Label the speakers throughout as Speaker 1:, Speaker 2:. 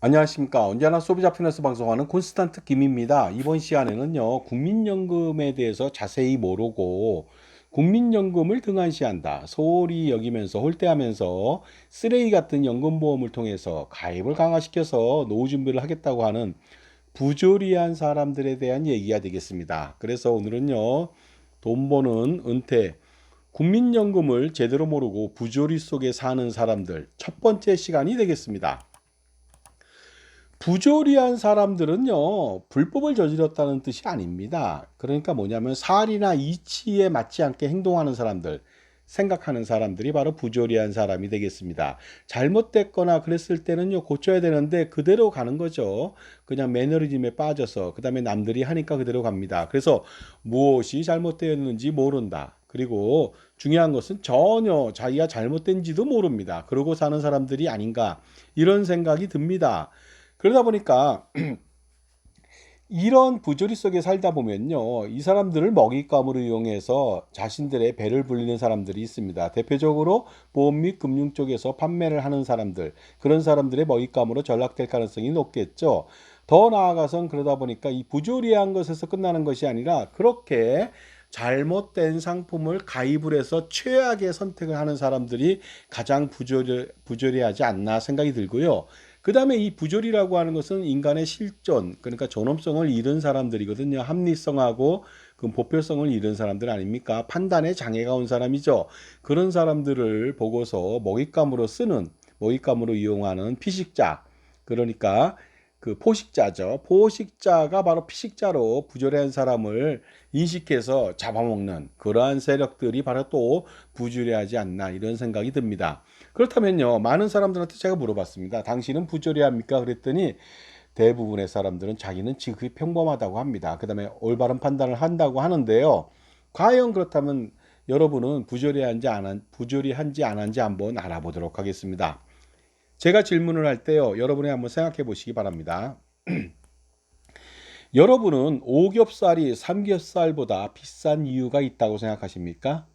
Speaker 1: 안녕하십니까. 언제나 소비자 편에서 방송하는 콘스탄트 김입니다. 이번 시간에는요, 국민연금에 대해서 자세히 모르고 국민연금을 등한시한다, 소홀히 여기면서 홀대하면서 쓰레기 같은 연금보험을 통해서 가입을 강화시켜서 노후 준비를 하겠다고 하는 부조리한 사람들에 대한 얘기가 되겠습니다. 그래서 오늘은요, 돈 버는 은퇴, 국민연금을 제대로 모르고 부조리 속에 사는 사람들 첫 번째 시간이 되겠습니다. 부조리한 사람들은요, 불법을 저질렀다는 뜻이 아닙니다. 그러니까 뭐냐면 살이나 이치에 맞지 않게 행동하는 사람들, 생각하는 사람들이 바로 부조리한 사람이 되겠습니다. 잘못됐거나 그랬을 때는요, 고쳐야 되는데 그대로 가는 거죠. 그냥 매너리즘에 빠져서, 그 다음에 남들이 하니까 그대로 갑니다. 그래서 무엇이 잘못되었는지 모른다. 그리고 중요한 것은 전혀 자기가 잘못된지도 모릅니다. 그러고 사는 사람들이 아닌가, 이런 생각이 듭니다. 그러다 보니까 이런 부조리 속에 살다 보면요, 이 사람들을 먹잇감으로 이용해서 자신들의 배를 불리는 사람들이 있습니다. 대표적으로 보험 및 금융 쪽에서 판매를 하는 사람들, 그런 사람들의 먹잇감으로 전락될 가능성이 높겠죠. 더 나아가선 그러다 보니까 이 부조리한 것에서 끝나는 것이 아니라 그렇게 잘못된 상품을 가입을 해서 최악의 선택을 하는 사람들이 가장 부조리하지 않나 생각이 들고요. 그 다음에 이 부조리라고 하는 것은 인간의 실존, 그러니까 존엄성을 잃은 사람들이거든요. 합리성하고 그 보편성을 잃은 사람들 아닙니까? 판단에 장애가 온 사람이죠. 그런 사람들을 보고서 먹잇감으로 이용하는 피식자, 그러니까 그 포식자죠. 포식자가 바로 피식자로 부조리한 사람을 인식해서 잡아먹는 그러한 세력들이 바로 또 부조리하지 않나, 이런 생각이 듭니다. 그렇다면요, 많은 사람들한테 제가 물어봤습니다. 당신은 부조리합니까? 그랬더니 대부분의 사람들은 자기는 지극히 평범하다고 합니다. 그 다음에 올바른 판단을 한다고 하는데요. 과연 그렇다면 여러분은 부조리한지 안 한지 한번 알아보도록 하겠습니다. 제가 질문을 할 때요, 여러분이 한번 생각해 보시기 바랍니다. 여러분은 오겹살이 삼겹살보다 비싼 이유가 있다고 생각하십니까?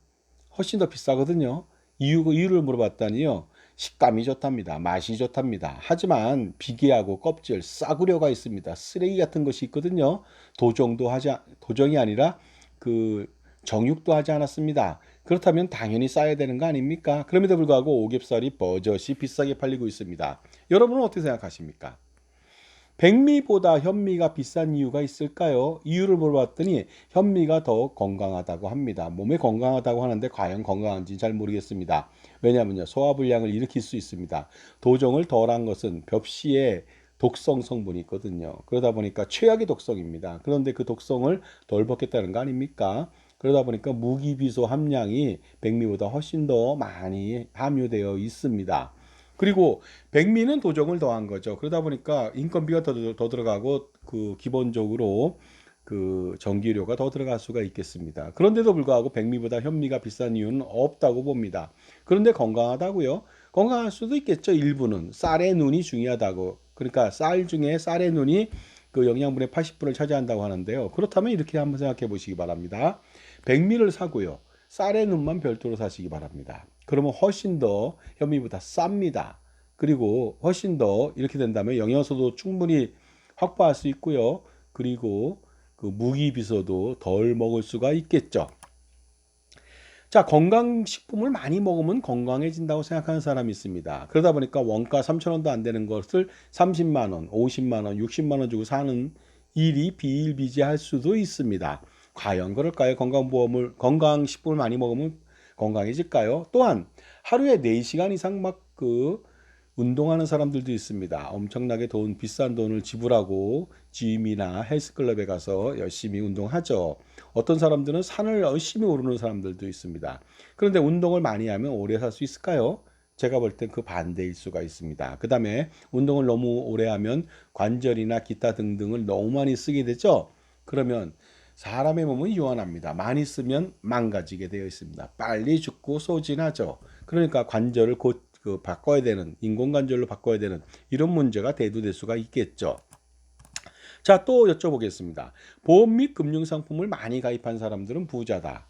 Speaker 1: 훨씬 더 비싸거든요. 이유를 물어봤더니요, 식감이 좋답니다. 맛이 좋답니다. 하지만 비계하고 껍질, 싸구려가 있습니다. 쓰레기 같은 것이 있거든요. 도정이 아니라 그 정육도 하지 않았습니다. 그렇다면 당연히 싸야 되는 거 아닙니까? 그럼에도 불구하고 오겹살이 버젓이 비싸게 팔리고 있습니다. 여러분은 어떻게 생각하십니까? 백미보다 현미가 비싼 이유가 있을까요? 이유를 물어봤더니 현미가 더 건강하다고 합니다. 몸에 건강하다고 하는데 과연 건강한지 잘 모르겠습니다. 왜냐하면요, 소화불량을 일으킬 수 있습니다. 도정을 덜한 것은 벽시에 독성 성분이 있거든요. 그러다 보니까 최악의 독성입니다. 그런데 그 독성을 덜 벗겠다는 거 아닙니까? 그러다 보니까 무기비소 함량이 백미보다 훨씬 더 많이 함유되어 있습니다. 그리고 백미는 도정을 더한 거죠. 그러다 보니까 인건비가 더 들어가고 그 기본적으로 그 전기료가 더 들어갈 수가 있겠습니다. 그런데도 불구하고 백미보다 현미가 비싼 이유는 없다고 봅니다. 그런데 건강하다고요? 건강할 수도 있겠죠. 일부는 쌀의 눈이 중요하다고. 그러니까 쌀 중에 쌀의 눈이 그 영양분의 80%를 차지한다고 하는데요. 그렇다면 이렇게 한번 생각해 보시기 바랍니다. 백미를 사고요, 쌀의 눈만 별도로 사시기 바랍니다. 그러면 훨씬 더 현미보다 쌉니다. 그리고 훨씬 더 이렇게 된다면 영양소도 충분히 확보할 수 있고요. 그리고 그 무기비소도 덜 먹을 수가 있겠죠. 자, 건강식품을 많이 먹으면 건강해진다고 생각하는 사람이 있습니다. 그러다 보니까 원가 3천 원도 안 되는 것을 30만 원, 50만 원, 60만 원 주고 사는 일이 비일비재할 수도 있습니다. 과연 그럴까요? 건강식품을 많이 먹으면 건강해질까요? 또한 하루에 4시간 이상 막 운동하는 사람들도 있습니다. 엄청나게 비싼 돈을 지불하고 짐이나 헬스클럽에 가서 열심히 운동하죠. 어떤 사람들은 산을 열심히 오르는 사람들도 있습니다. 그런데 운동을 많이 하면 오래 살 수 있을까요? 제가 볼 땐 그 반대일 수가 있습니다. 그 다음에 운동을 너무 오래 하면 관절이나 기타 등등을 너무 많이 쓰게 되죠. 그러면 사람의 몸은 유한합니다. 많이 쓰면 망가지게 되어 있습니다. 빨리 죽고 소진하죠. 그러니까 관절을 곧 바꿔야 되는, 인공관절로 바꿔야 되는 이런 문제가 대두될 수가 있겠죠. 자, 또 여쭤보겠습니다. 보험 및 금융상품을 많이 가입한 사람들은 부자다.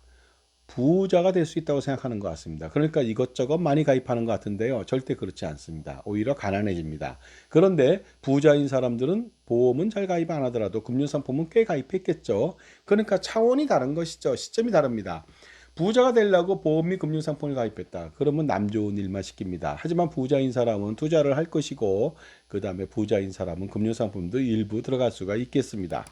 Speaker 1: 부자가 될 수 있다고 생각하는 것 같습니다. 그러니까 이것저것 많이 가입하는 것 같은데요. 절대 그렇지 않습니다. 오히려 가난해집니다. 그런데 부자인 사람들은 보험은 잘 가입 안 하더라도 금융상품은 꽤 가입했겠죠. 그러니까 차원이 다른 것이죠. 시점이 다릅니다. 부자가 되려고 보험 및 금융상품을 가입했다. 그러면 남 좋은 일만 시킵니다. 하지만 부자인 사람은 투자를 할 것이고 그 다음에 부자인 사람은 금융상품도 일부 들어갈 수가 있겠습니다.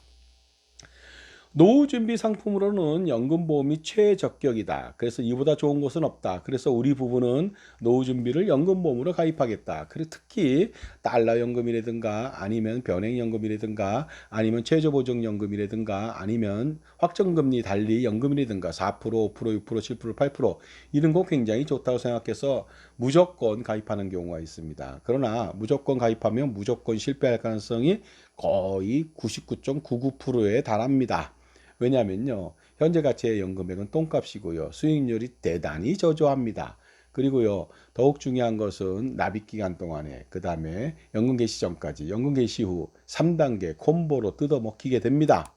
Speaker 1: 노후 준비 상품으로는 연금보험이 최적격이다. 그래서 이보다 좋은 것은 없다. 그래서 우리 부부는 노후 준비를 연금보험으로 가입하겠다. 그리고 특히 달러 연금이라든가 아니면 변액연금이라든가 아니면 최저보정연금이라든가 아니면 확정금리 달리 연금이라든가 4%, 5%, 6%, 7%, 8% 이런 거 굉장히 좋다고 생각해서 무조건 가입하는 경우가 있습니다. 그러나 무조건 가입하면 무조건 실패할 가능성이 거의 99.99%에 달합니다. 왜냐하면요. 현재 가치의 연금액은 똥값이고요. 수익률이 대단히 저조합니다. 그리고요. 더욱 중요한 것은 납입 기간 동안에 그 다음에 연금 개시 전까지 연금 개시 후 3단계 콤보로 뜯어먹히게 됩니다.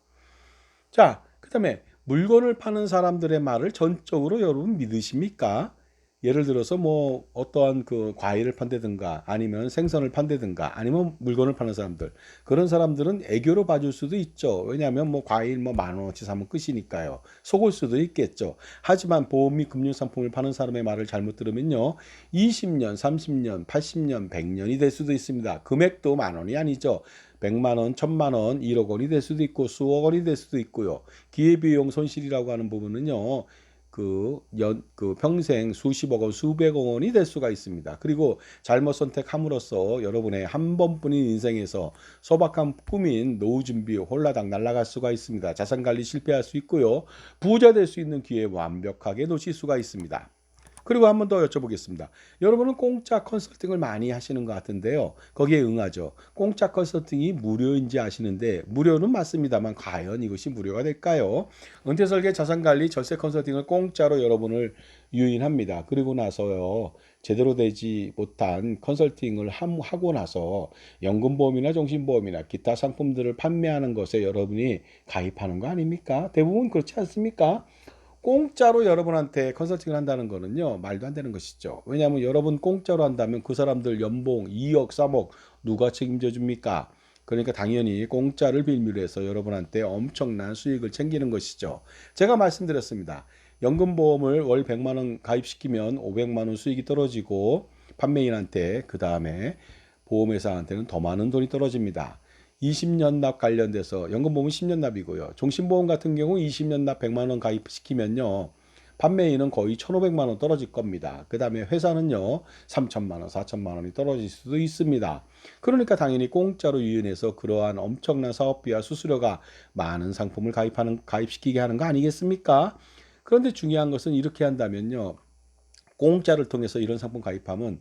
Speaker 1: 자, 그 다음에 물건을 파는 사람들의 말을 전적으로 여러분 믿으십니까? 예를 들어서 뭐 어떠한 그 과일을 판다든가 아니면 생선을 판다든가 아니면 물건을 파는 사람들 그런 사람들은 애교로 봐줄 수도 있죠. 왜냐하면 뭐 과일 뭐 10,000원어치 사면 끝이니까요. 속을 수도 있겠죠. 하지만 보험 및 금융상품을 파는 사람의 말을 잘못 들으면요. 20년, 30년, 80년, 100년이 될 수도 있습니다. 금액도 10,000원이 아니죠. 100만 원, 1,000만 원, 1억 원이 될 수도 있고 수억 원이 될 수도 있고요. 기회비용 손실이라고 하는 부분은요. 그 평생 수십억 원, 수백억 원이 될 수가 있습니다. 그리고 잘못 선택함으로써 여러분의 한 번뿐인 인생에서 소박한 꿈인 노후 준비 홀라당 날아갈 수가 있습니다. 자산 관리 실패할 수 있고요. 부자 될 수 있는 기회 완벽하게 놓칠 수가 있습니다. 그리고 한 번 더 여쭤보겠습니다. 여러분은 공짜 컨설팅을 많이 하시는 것 같은데요. 거기에 응하죠. 공짜 컨설팅이 무료인지 아시는데 무료는 맞습니다만 과연 이것이 무료가 될까요? 은퇴설계 자산관리 절세 컨설팅을 공짜로 여러분을 유인합니다. 그리고 나서요. 제대로 되지 못한 컨설팅을 하고 나서 연금보험이나 종신보험이나 기타 상품들을 판매하는 것에 여러분이 가입하는 거 아닙니까? 대부분 그렇지 않습니까? 공짜로 여러분한테 컨설팅을 한다는 거는요, 말도 안 되는 것이죠. 왜냐하면 여러분 공짜로 한다면 그 사람들 연봉 2억, 3억 누가 책임져 줍니까? 그러니까 당연히 공짜를 빌미로 해서 여러분한테 엄청난 수익을 챙기는 것이죠. 제가 말씀드렸습니다. 연금보험을 월 100만 원 가입시키면 500만 원 수익이 떨어지고 판매인한테 그 다음에 보험회사한테는 더 많은 돈이 떨어집니다. 20년 납 관련돼서 연금보험은 10년 납이고요. 종신보험 같은 경우 20년 납 100만 원 가입시키면요. 판매인은 거의 1,500만 원 떨어질 겁니다. 그 다음에 회사는요. 3천만 원, 4천만 원이 떨어질 수도 있습니다. 그러니까 당연히 공짜로 유인해서 그러한 엄청난 사업비와 수수료가 많은 상품을 가입시키게 하는 거 아니겠습니까? 그런데 중요한 것은 이렇게 한다면요. 공짜를 통해서 이런 상품 가입하면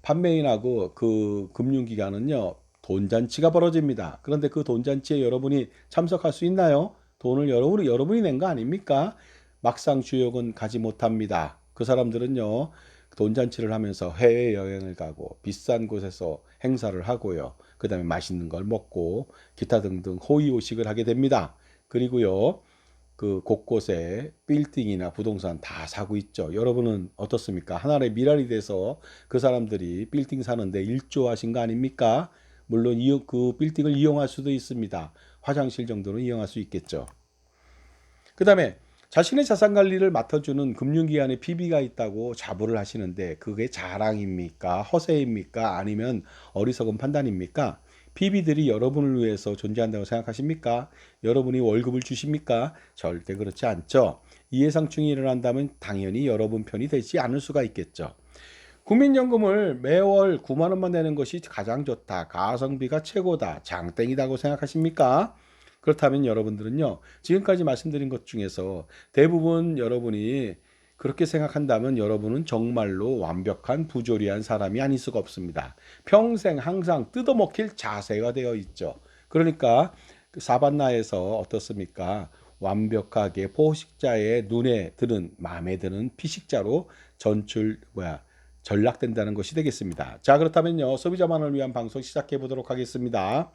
Speaker 1: 판매인하고 그 금융기관은요, 돈잔치가 벌어집니다. 그런데 그 돈잔치에 여러분이 참석할 수 있나요? 돈을 여러분이 낸 거 아닙니까? 막상 주역은 가지 못합니다. 그 사람들은요, 돈잔치를 하면서 해외여행을 가고 비싼 곳에서 행사를 하고요. 그 다음에 맛있는 걸 먹고 기타 등등 호의호식을 하게 됩니다. 그리고요, 그 곳곳에 빌딩이나 부동산 다 사고 있죠. 여러분은 어떻습니까? 하나의 미랄이 돼서 그 사람들이 빌딩 사는데 일조하신 거 아닙니까? 물론 그 빌딩을 이용할 수도 있습니다. 화장실 정도는 이용할 수 있겠죠. 그 다음에 자신의 자산 관리를 맡아주는 금융기관에 PB가 있다고 자부를 하시는데 그게 자랑입니까? 허세입니까? 아니면 어리석은 판단입니까? PB들이 여러분을 위해서 존재한다고 생각하십니까? 여러분이 월급을 주십니까? 절대 그렇지 않죠. 이해상충이 일어난다면 당연히 여러분 편이 되지 않을 수가 있겠죠. 국민연금을 매월 9만 원만 내는 것이 가장 좋다. 가성비가 최고다. 장땡이다고 생각하십니까? 그렇다면 여러분들은요. 지금까지 말씀드린 것 중에서 대부분 여러분이 그렇게 생각한다면 여러분은 정말로 완벽한 부조리한 사람이 아닐 수가 없습니다. 평생 항상 뜯어먹힐 자세가 되어 있죠. 그러니까 사반나에서 어떻습니까? 완벽하게 포식자의 눈에 드는 마음에 드는 피식자로 전락된다는 것이 되겠습니다. 자, 그렇다면요. 소비자만을 위한 방송 시작해 보도록 하겠습니다.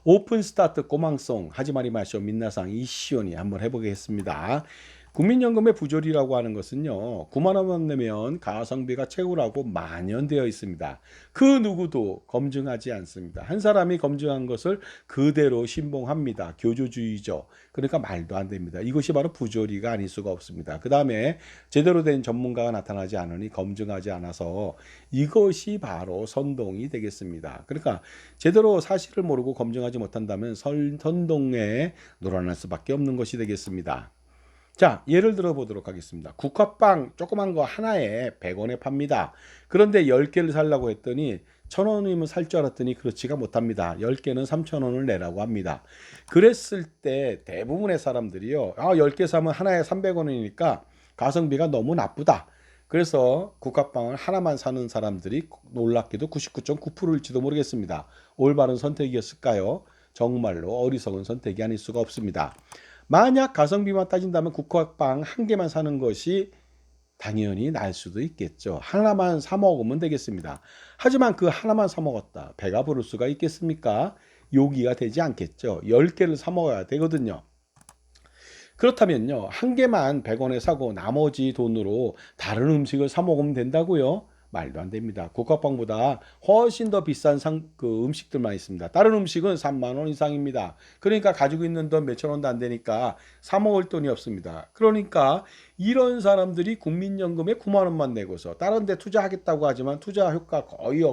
Speaker 1: 오픈 스타트 꼬망송 하지 마리 마쇼 민나상 이시온이 한번 해보겠습니다. 국민연금의 부조리라고 하는 것은요, 9만 원만 내면 가성비가 최고라고 만연되어 있습니다. 그 누구도 검증하지 않습니다. 한 사람이 검증한 것을 그대로 신봉합니다. 교조주의죠. 그러니까 말도 안 됩니다. 이것이 바로 부조리가 아닐 수가 없습니다. 그 다음에 제대로 된 전문가가 나타나지 않으니 검증하지 않아서 이것이 바로 선동이 되겠습니다. 그러니까 제대로 사실을 모르고 검증하지 못한다면 선동에 놀아날 수밖에 없는 것이 되겠습니다. 자, 예를 들어 보도록 하겠습니다. 국화빵 조그만 거 하나에 100원에 팝니다. 그런데 10개를 살라고 했더니 1,000원이면 살 줄 알았더니 그렇지가 못합니다. 10개는 3,000원을 내라고 합니다. 그랬을 때 대부분의 사람들이요, 10개 사면 하나에 300원이니까 가성비가 너무 나쁘다. 그래서 국화빵을 하나만 사는 사람들이 놀랍게도 99.9%일지도 모르겠습니다. 올바른 선택이었을까요? 정말로 어리석은 선택이 아닐 수가 없습니다. 만약 가성비만 따진다면 국화빵 한 개만 사는 것이 당연히 날 수도 있겠죠. 하나만 사 먹으면 되겠습니다. 하지만 그 하나만 사 먹었다. 배가 부를 수가 있겠습니까? 요기가 되지 않겠죠. 10개를 사 먹어야 되거든요. 그렇다면요, 한 개만 100원에 사고 나머지 돈으로 다른 음식을 사 먹으면 된다고요? 말도 안 됩니다. 국화빵보다 훨씬 더 비싼 음식들만 있습니다. 다른 음식은 3만 원 이상입니다. 그러니까 가지고 있는 돈 몇천 원도 안 되니까 사 먹을 돈이 없습니다. 그러니까 이런 사람들이 국민연금에 9만 원만 내고서 다른 데 투자하겠다고 하지만 투자 효과 거의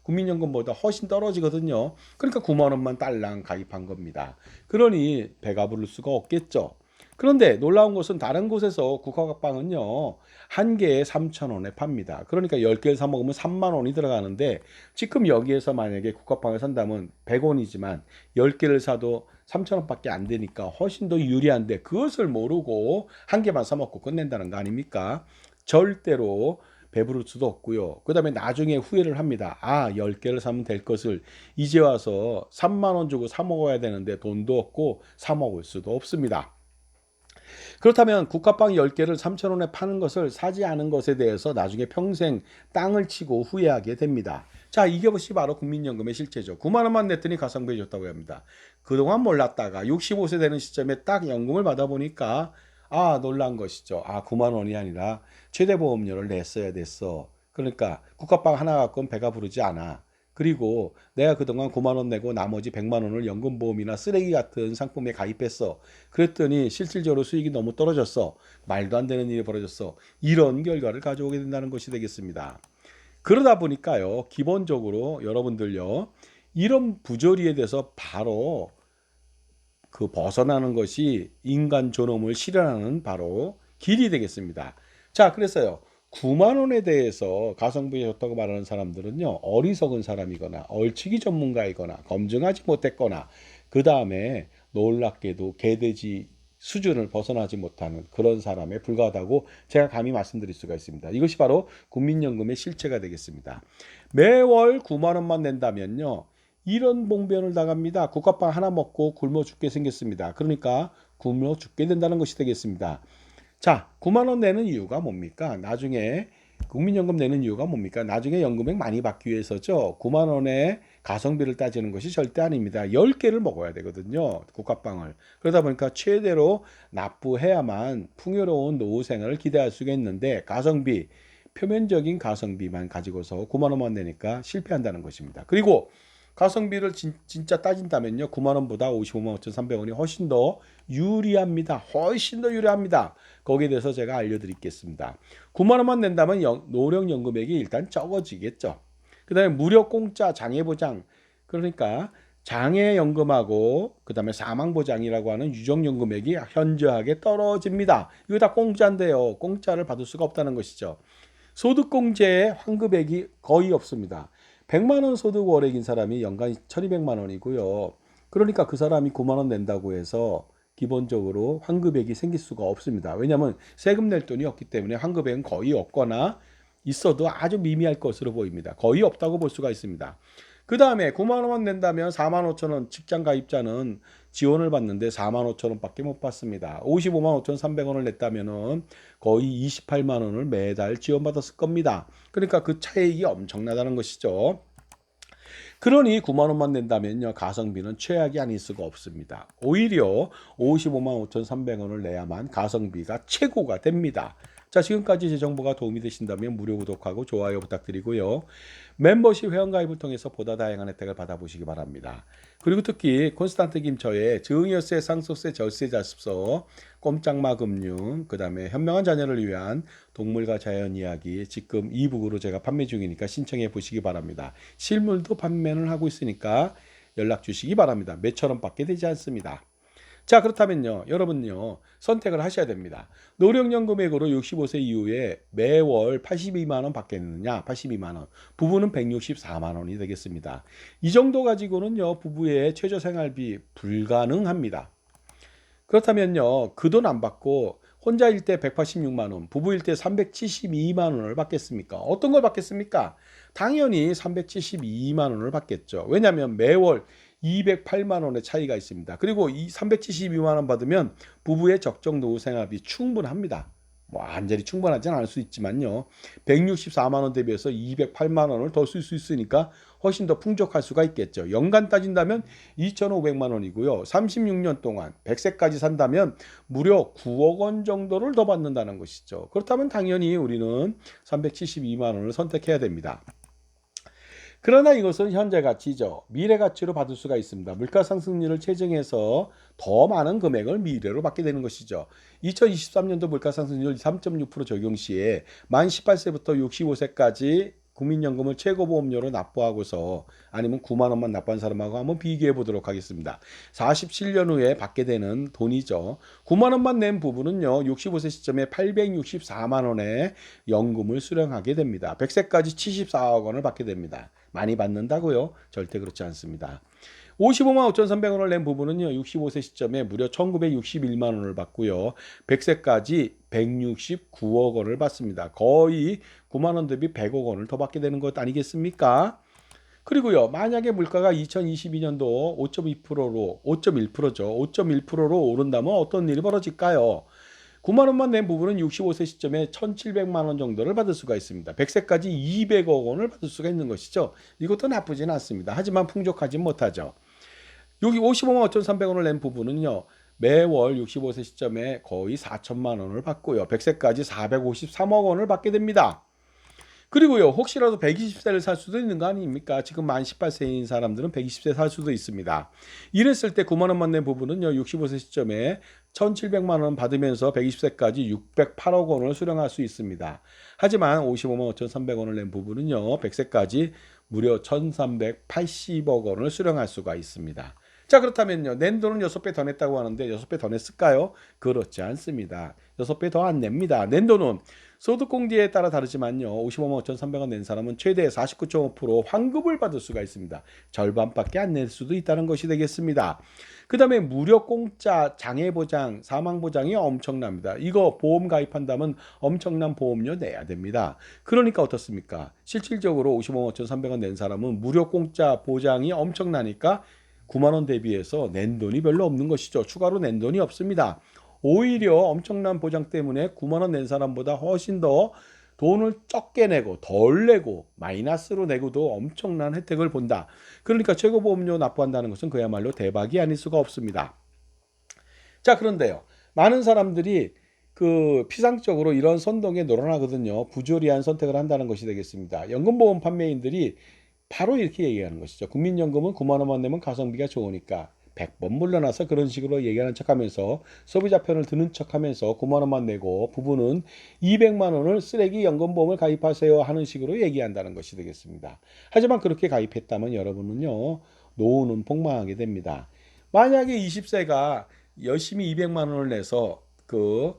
Speaker 1: 국민연금보다 훨씬 떨어지거든요. 그러니까 9만 원만 딸랑 가입한 겁니다. 그러니 배가 부를 수가 없겠죠. 그런데 놀라운 것은 다른 곳에서 국화빵은요, 한 개에 3,000원에 팝니다. 그러니까 10개를 사 먹으면 3만 원이 들어가는데, 지금 여기에서 만약에 국화빵을 산다면 100원이지만 10개를 사도 3,000원밖에 안 되니까 훨씬 더 유리한데, 그것을 모르고 한 개만 사 먹고 끝낸다는 거 아닙니까? 절대로 배부를 수도 없고요. 그 다음에 나중에 후회를 합니다. 10개를 사면 될 것을 이제 와서 3만 원 주고 사 먹어야 되는데 돈도 없고 사 먹을 수도 없습니다. 그렇다면 국화빵 10개를 3,000원에 파는 것을 사지 않은 것에 대해서 나중에 평생 땅을 치고 후회하게 됩니다. 자, 이것이 바로 국민연금의 실체죠. 9만 원만 냈더니 가성비 좋다고 합니다. 그동안 몰랐다가 65세 되는 시점에 딱 연금을 받아보니까 놀란 것이죠. 9만 원이 아니라 최대 보험료를 냈어야 됐어. 그러니까 국화빵 하나 갖고는 배가 부르지 않아. 그리고 내가 그동안 9만 원 내고 나머지 100만 원을 연금보험이나 쓰레기 같은 상품에 가입했어. 그랬더니 실질적으로 수익이 너무 떨어졌어. 말도 안 되는 일이 벌어졌어. 이런 결과를 가져오게 된다는 것이 되겠습니다. 그러다 보니까요, 기본적으로 여러분들요, 이런 부조리에 대해서 바로 벗어나는 것이 인간 존엄을 실현하는 바로 길이 되겠습니다. 자, 그래서요, 9만 원에 대해서 가성비가 좋다고 말하는 사람들은요, 어리석은 사람이거나 얼치기 전문가이거나 검증하지 못했거나 그 다음에 놀랍게도 개돼지 수준을 벗어나지 못하는 그런 사람에 불과하다고 제가 감히 말씀드릴 수가 있습니다. 이것이 바로 국민연금의 실체가 되겠습니다. 매월 9만 원만 낸다면요, 이런 봉변을 당합니다. 국화빵 하나 먹고 굶어 죽게 생겼습니다. 그러니까 굶어 죽게 된다는 것이 되겠습니다. 자, 9만 원 내는 이유가 뭡니까? 나중에 국민연금 내는 이유가 뭡니까? 나중에 연금액 많이 받기 위해서죠. 9만 원에 가성비를 따지는 것이 절대 아닙니다. 10개를 먹어야 되거든요. 국화빵을. 그러다 보니까 최대로 납부해야만 풍요로운 노후 생활을 기대할 수가 있는데 가성비, 표면적인 가성비만 가지고서 9만 원만 내니까 실패한다는 것입니다. 그리고 가성비를 진짜 따진다면요, 9만 원보다 55만 5,300원이 훨씬 더 유리합니다. 훨씬 더 유리합니다. 거기에 대해서 제가 알려드리겠습니다. 9만 원만 낸다면 노령연금액이 일단 적어지겠죠. 그 다음에 무료 공짜 장애보장, 그러니까 장애연금하고 그 다음에 사망보장이라고 하는 유정연금액이 현저하게 떨어집니다. 이거 다 공짜인데요, 공짜를 받을 수가 없다는 것이죠. 소득공제의 환급액이 거의 없습니다. 100만 원 소득 월액인 사람이 연간 1,200만 원이고요. 그러니까 그 사람이 9만 원 낸다고 해서 기본적으로 환급액이 생길 수가 없습니다. 왜냐하면 세금 낼 돈이 없기 때문에 환급액은 거의 없거나 있어도 아주 미미할 것으로 보입니다. 거의 없다고 볼 수가 있습니다. 그 다음에 9만 원만 낸다면 4만 5천 원 직장 가입자는 지원을 받는데 4만 5천 원밖에 못 받습니다. 55만 5,300원을 냈다면 거의 28만 원을 매달 지원받았을 겁니다. 그러니까 그 차익이 엄청나다는 것이죠. 그러니 9만 원만 낸다면요, 가성비는 최악이 아닐 수가 없습니다. 오히려 55만 5,300원을 내야만 가성비가 최고가 됩니다. 자, 지금까지 제 정보가 도움이 되신다면 무료 구독하고 좋아요 부탁드리고요. 멤버십 회원가입을 통해서 보다 다양한 혜택을 받아보시기 바랍니다. 그리고 특히 콘스탄트 김처의 증여세, 상속세, 절세 자습서, 꼼짝마 금융, 그 다음에 현명한 자녀를 위한 동물과 자연 이야기 지금 이북으로 제가 판매 중이니까 신청해 보시기 바랍니다. 실물도 판매를 하고 있으니까 연락 주시기 바랍니다. 몇천 원밖에 되지 않습니다. 자, 그렇다면요, 여러분요, 선택을 하셔야 됩니다. 노령연 금액으로 65세 이후에 매월 82만 원 받겠느냐, 82만 원. 부부는 164만 원이 되겠습니다. 이 정도 가지고는요, 부부의 최저 생활비 불가능합니다. 그렇다면요, 그 돈 안 받고 혼자일 때 186만 원, 부부일 때 372만 원을 받겠습니까? 어떤 걸 받겠습니까? 당연히 372만 원을 받겠죠. 왜냐하면 매월 208만 원의 차이가 있습니다. 그리고 이 372만 원 받으면 부부의 적정 노후 생활비 충분합니다. 뭐 완전히 충분하지는 않을 수 있지만요. 164만 원 대비해서 208만 원을 더 쓸 수 있으니까 훨씬 더 풍족할 수가 있겠죠. 연간 따진다면 2,500만 원이고요. 36년 동안 100세까지 산다면 무려 9억 원 정도를 더 받는다는 것이죠. 그렇다면 당연히 우리는 372만 원을 선택해야 됩니다. 그러나 이것은 현재 가치죠. 미래 가치로 받을 수가 있습니다. 물가 상승률을 체증해서 더 많은 금액을 미래로 받게 되는 것이죠. 2023년도 물가 상승률 3.6% 적용 시에 만 18세부터 65세까지 국민연금을 최고보험료로 납부하고서 아니면 9만 원만 납부한 사람하고 한번 비교해 보도록 하겠습니다. 47년 후에 받게 되는 돈이죠. 9만 원만 낸 부부는요, 65세 시점에 864만 원의 연금을 수령하게 됩니다. 100세까지 74억 원을 받게 됩니다. 많이 받는다고요? 절대 그렇지 않습니다. 55만 5,300원을 낸 부부는요, 65세 시점에 무려 1961만 원을 받고요. 100세까지 169억 원을 받습니다. 거의 9만 원 대비 100억 원을 더 받게 되는 것 아니겠습니까? 그리고요, 만약에 물가가 2022년도 5.2%로 5.1%죠. 5.1%로 오른다면 어떤 일이 벌어질까요? 9만 원만 낸 부부는 65세 시점에 1,700만 원 정도를 받을 수가 있습니다. 100세까지 200억 원을 받을 수가 있는 것이죠. 이것도 나쁘진 않습니다. 하지만 풍족하지 못하죠. 여기 55만 5,300원을 낸 부부는요, 매월 65세 시점에 거의 4천만 원을 받고요. 100세까지 453억 원을 받게 됩니다. 그리고요, 혹시라도 120세를 살 수도 있는 거 아닙니까? 지금 만 18세인 사람들은 120세 살 수도 있습니다. 이랬을 때 9만 원만 낸 부부는요, 65세 시점에 1,700만 원 받으면서 120세까지 608억 원을 수령할 수 있습니다. 하지만 55만 5,300원을 낸 부부는요, 100세까지 무려 1,380억 원을 수령할 수가 있습니다. 자, 그렇다면요, 낸 돈은 6배 더 냈다고 하는데 6배 더 냈을까요? 그렇지 않습니다. 6배 더 안 냅니다. 낸 돈은 소득공제에 따라 다르지만요, 55만 5,300원 낸 사람은 최대 49.5% 환급을 받을 수가 있습니다. 절반밖에 안 낼 수도 있다는 것이 되겠습니다. 그 다음에 무료 공짜 장애보장, 사망보장이 엄청납니다. 이거 보험 가입한다면 엄청난 보험료 내야 됩니다. 그러니까 어떻습니까? 실질적으로 55만 5,300원 낸 사람은 무료 공짜 보장이 엄청나니까 9만 원 대비해서 낸 돈이 별로 없는 것이죠. 추가로 낸 돈이 없습니다. 오히려 엄청난 보장 때문에 9만 원 낸 사람보다 훨씬 더 돈을 적게 내고 덜 내고 마이너스로 내고도 엄청난 혜택을 본다. 그러니까 최고보험료 납부한다는 것은 그야말로 대박이 아닐 수가 없습니다. 자, 그런데요, 많은 사람들이 그 피상적으로 이런 선동에 놀아나거든요. 부조리한 선택을 한다는 것이 되겠습니다. 연금보험 판매인들이 바로 이렇게 얘기하는 것이죠. 국민연금은 9만 원만 내면 가성비가 좋으니까 100번 물러나서 그런 식으로 얘기하는 척하면서 소비자 편을 드는 척하면서 9만 원만 내고 부부는 200만 원을 쓰레기 연금보험을 가입하세요 하는 식으로 얘기한다는 것이 되겠습니다. 하지만 그렇게 가입했다면 여러분은요, 노후는 폭망하게 됩니다. 만약에 20세가 열심히 200만 원을 내서 그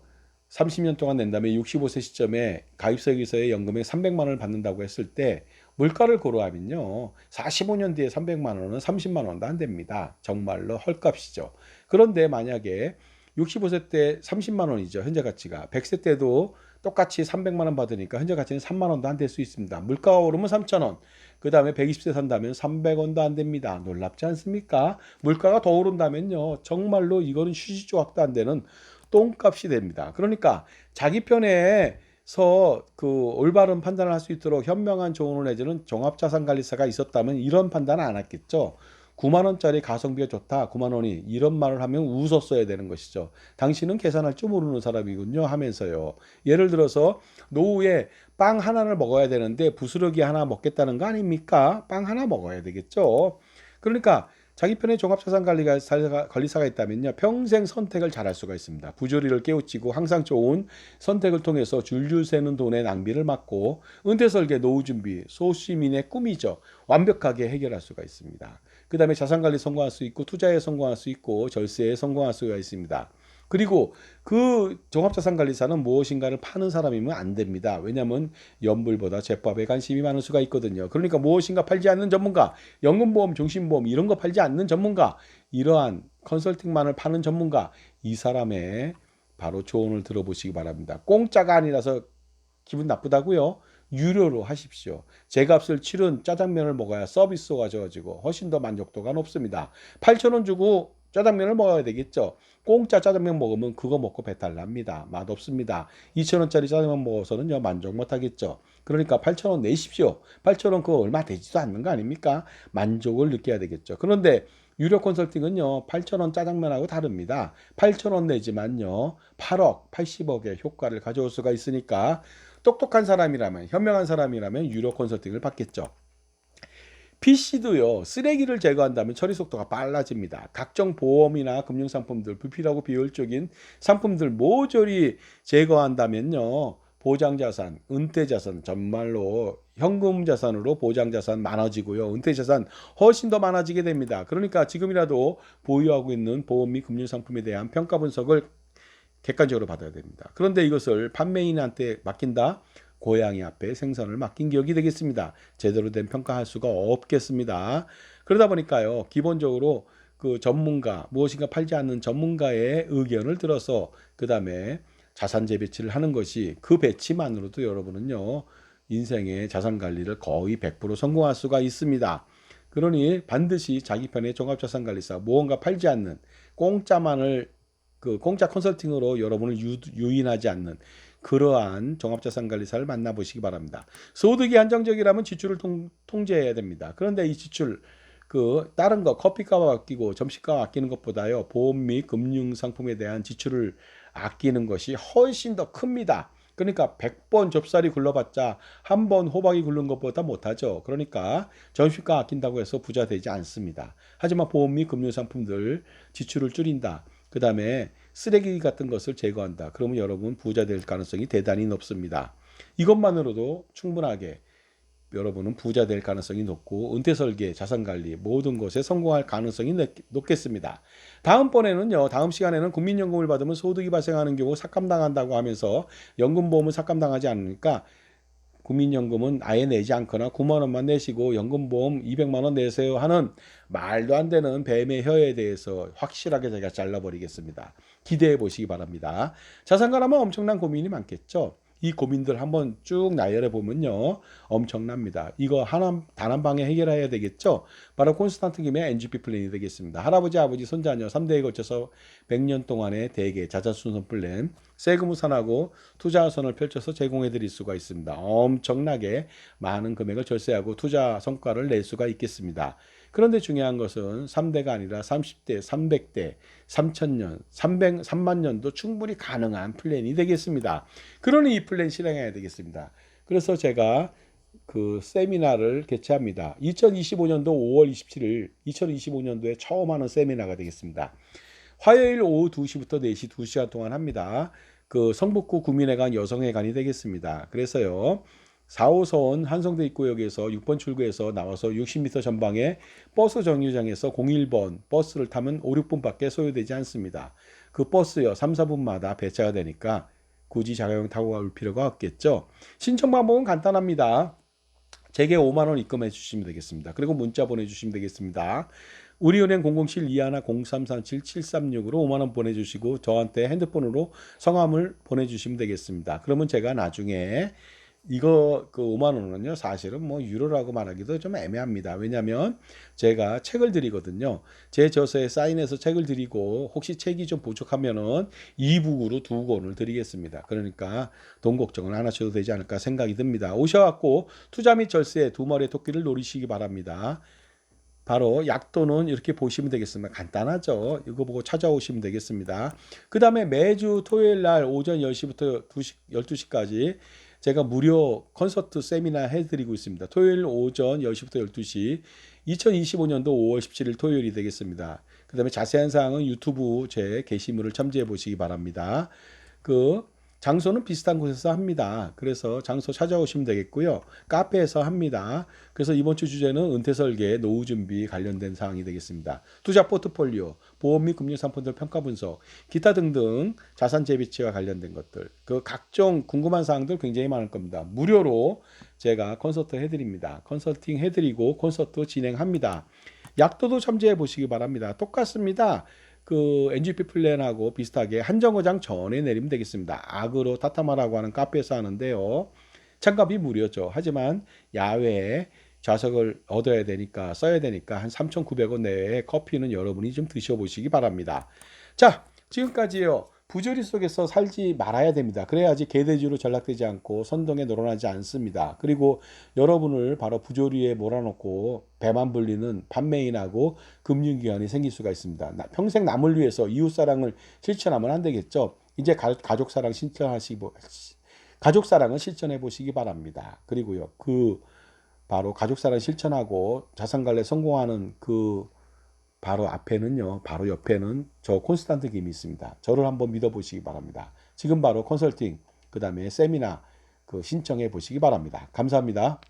Speaker 1: 30년 동안 낸다면 65세 시점에 가입서에서의 연금액 300만 원을 받는다고 했을 때 물가를 고려하면요, 45년 뒤에 300만 원은 30만 원도 안 됩니다. 정말로 헐값이죠. 그런데 만약에 65세 때 30만 원이죠, 현재 가치가. 100세 때도 똑같이 300만 원 받으니까 현재 가치는 3만 원도 안 될 수 있습니다. 물가가 오르면 3천 원, 그 다음에 120세 산다면 300원도 안 됩니다. 놀랍지 않습니까? 물가가 더 오른다면요, 정말로 이거는 휴지조각도 안 되는 똥값이 됩니다. 그러니까 자기 편에 그 올바른 판단을 할 수 있도록 현명한 조언을 해주는 종합자산관리사가 있었다면 이런 판단은 안 했겠죠. 9만 원짜리 가성비가 좋다. 9만 원이 이런 말을 하면 웃었어야 되는 것이죠. 당신은 계산할 줄 모르는 사람이군요 하면서요. 예를 들어서 노후에 빵 하나를 먹어야 되는데 부스러기 하나 먹겠다는 거 아닙니까? 빵 하나 먹어야 되겠죠. 그러니까 자기 편에 종합자산관리사가 있다면요, 평생 선택을 잘할 수가 있습니다. 부조리를 깨우치고 항상 좋은 선택을 통해서 줄줄 새는 돈의 낭비를 막고 은퇴 설계, 노후 준비, 소시민의 꿈이죠. 완벽하게 해결할 수가 있습니다. 그 다음에 자산관리 성공할 수 있고 투자에 성공할 수 있고 절세에 성공할 수가 있습니다. 그리고 그 종합자산관리사는 무엇인가를 파는 사람이면 안 됩니다. 왜냐하면 연불보다 제법에 관심이 많을 수가 있거든요. 그러니까 무엇인가 팔지 않는 전문가, 연금보험, 종신보험 이런 거 팔지 않는 전문가, 이러한 컨설팅만을 파는 전문가, 이 사람의 바로 조언을 들어보시기 바랍니다. 공짜가 아니라서 기분 나쁘다고요? 유료로 하십시오. 제값을 치른 짜장면을 먹어야 서비스가 져가지고 훨씬 더 만족도가 높습니다. 8,000원 주고 짜장면을 먹어야 되겠죠. 공짜 짜장면 먹으면 그거 먹고 배탈 납니다. 맛없습니다. 2,000원짜리 짜장면 먹어서는요, 만족 못 하겠죠. 그러니까 8,000원 내십시오. 8,000원 그거 얼마 되지도 않는 거 아닙니까? 만족을 느껴야 되겠죠. 그런데 유료 컨설팅은요, 8,000원 짜장면하고 다릅니다. 8,000원 내지만요, 8억, 80억의 효과를 가져올 수가 있으니까 똑똑한 사람이라면, 현명한 사람이라면 유료 컨설팅을 받겠죠. PC도요, 쓰레기를 제거한다면 처리 속도가 빨라집니다. 각종 보험이나 금융상품들, 불필요하고 비효율적인 상품들 모조리 제거한다면요, 보장자산, 은퇴자산, 정말로 현금자산으로 보장자산 많아지고요, 은퇴자산 훨씬 더 많아지게 됩니다. 그러니까 지금이라도 보유하고 있는 보험 및 금융상품에 대한 평가 분석을 객관적으로 받아야 됩니다. 그런데 이것을 판매인한테 맡긴다? 고양이 앞에 생선을 맡긴 기억이 되겠습니다. 제대로 된 평가할 수가 없겠습니다. 그러다 보니까요, 기본적으로 그 전문가, 무엇인가 팔지 않는 전문가의 의견을 들어서 그 다음에 자산 재배치를 하는 것이, 그 배치만으로도 여러분은요, 인생의 자산 관리를 거의 100% 성공할 수가 있습니다. 그러니 반드시 자기 편의 종합자산관리사, 무언가 팔지 않는 공짜만을, 그 공짜 컨설팅으로 여러분을 유인하지 않는 그러한 종합자산관리사를 만나보시기 바랍니다. 소득이 안정적이라면 지출을 통제해야 됩니다. 그런데 이 지출, 그 다른 거 커피값 아끼고 점심값 아끼는 것보다요, 보험 및 금융상품에 대한 지출을 아끼는 것이 훨씬 더 큽니다. 그러니까 100번 좁쌀이 굴러봤자 한 번 호박이 굴른 것보다 못하죠. 그러니까 점심값 아낀다고 해서 부자 되지 않습니다. 하지만 보험 및 금융상품들 지출을 줄인다, 그 다음에 쓰레기 같은 것을 제거한다, 그러면 여러분 부자 될 가능성이 대단히 높습니다. 이것만으로도 충분하게 여러분은 부자 될 가능성이 높고 은퇴 설계, 자산 관리 모든 것에 성공할 가능성이 높겠습니다. 다음번에는요, 다음 시간에는 국민연금을 받으면 소득이 발생하는 경우 삭감당한다고 하면서 연금보험을 삭감당하지 않으니까 국민연금은 아예 내지 않거나 9만 원만 내시고 연금보험 200만 원 내세요 하는 말도 안 되는 뱀의 혀에 대해서 확실하게 제가 잘라버리겠습니다. 기대해 보시기 바랍니다. 자산가라면 엄청난 고민이 많겠죠. 이 고민들 한번 쭉 나열해 보면요, 엄청납니다. 이거 단 한 방에 해결해야 되겠죠. 바로 콘스탄트 김의 NGP 플랜이 되겠습니다. 할아버지, 아버지, 손자녀 3대에 걸쳐서 100년 동안의 대개 자산순손 플랜, 세금 후산하고 투자선을 펼쳐서 제공해 드릴 수가 있습니다. 엄청나게 많은 금액을 절세하고 투자 성과를 낼 수가 있겠습니다. 그런데 중요한 것은 3대가 아니라 30대, 300대, 3,000년, 3만 년도 충분히 가능한 플랜이 되겠습니다. 그러니 이 플랜 실행해야 되겠습니다. 그래서 제가 그 세미나를 개최합니다. 2025년도 5월 27일, 2025년도에 처음 하는 세미나가 되겠습니다. 화요일 오후 2시부터 4시 2시간 동안 합니다. 그 성북구 구민회관 여성회관이 되겠습니다. 그래서요, 4호선 한성대 입구역에서 6번 출구에서 나와서 60m 전방에 버스 정류장에서 01번 버스를 타면 5, 6분밖에 소요되지 않습니다. 그 버스요, 3, 4분마다 배차가 되니까 굳이 자가용 타고 갈 필요가 없겠죠. 신청 방법은 간단합니다. 제게 5만 원 입금해 주시면 되겠습니다. 그리고 문자 보내주시면 되겠습니다. 우리은행 007-21-0337-736으로 5만 원 보내주시고 저한테 핸드폰으로 성함을 보내주시면 되겠습니다. 그러면 제가 나중에 이거 그 5만 원은요 사실은 뭐 유료라고 말하기도 좀 애매합니다. 왜냐하면 제가 책을 드리거든요. 제 저서에 사인해서 책을 드리고 혹시 책이 좀 부족하면은 이북으로 두 권을 드리겠습니다. 그러니까 돈 걱정을 안 하셔도 되지 않을까 생각이 듭니다. 오셔갖고 투자 및 절세 두 마리의 토끼를 노리시기 바랍니다. 바로 약도는 이렇게 보시면 되겠습니다. 간단하죠. 이거 보고 찾아오시면 되겠습니다. 그 다음에 매주 토요일 날 오전 10시부터 2시, 12시까지 제가 무료 콘서트 세미나 해드리고 있습니다. 토요일 오전 10시부터 12시 2025년도 5월 17일 토요일이 되겠습니다. 그 다음에 자세한 사항은 유튜브 제 게시물을 참조해 보시기 바랍니다. 그 장소는 비슷한 곳에서 합니다. 그래서 장소 찾아오시면 되겠고요. 카페에서 합니다. 그래서 이번 주 주제는 은퇴 설계, 노후 준비 관련된 사항이 되겠습니다. 투자 포트폴리오, 보험 및 금융 상품들 평가 분석, 기타 등등 자산 재배치와 관련된 것들, 그 각종 궁금한 사항들 굉장히 많을 겁니다. 무료로 제가 컨설팅 해드립니다. 컨설팅 해드리고 콘서트 진행합니다. 약도도 참조해 보시기 바랍니다. 똑같습니다. 그 NGP 플랜하고 비슷하게 한정거장 전에 내리면 되겠습니다. 아그로 타타마라고 하는 카페에서 하는데요. 참가비 무료죠. 하지만 야외에 좌석을 얻어야 되니까 써야 되니까 한 3,900원 내외의 커피는 여러분이 좀 드셔보시기 바랍니다. 자, 지금까지요. 부조리 속에서 살지 말아야 됩니다. 그래야지 개돼지로 전락되지 않고 선동에 놀아나지 않습니다. 그리고 여러분을 바로 부조리에 몰아넣고 배만 불리는 판매인하고 금융기관이 생길 수가 있습니다. 평생 남을 위해서 이웃사랑을 실천하면 안 되겠죠. 이제 가족사랑 실천하시고 가족사랑을 실천해 보시기 바랍니다. 그리고요. 바로 가족사랑 실천하고 자산관리에 성공하는 바로 앞에는요, 바로 옆에는 저 콘스탄트 김이 있습니다. 저를 한번 믿어보시기 바랍니다. 지금 바로 컨설팅, 그 다음에 세미나 신청해 보시기 바랍니다. 감사합니다.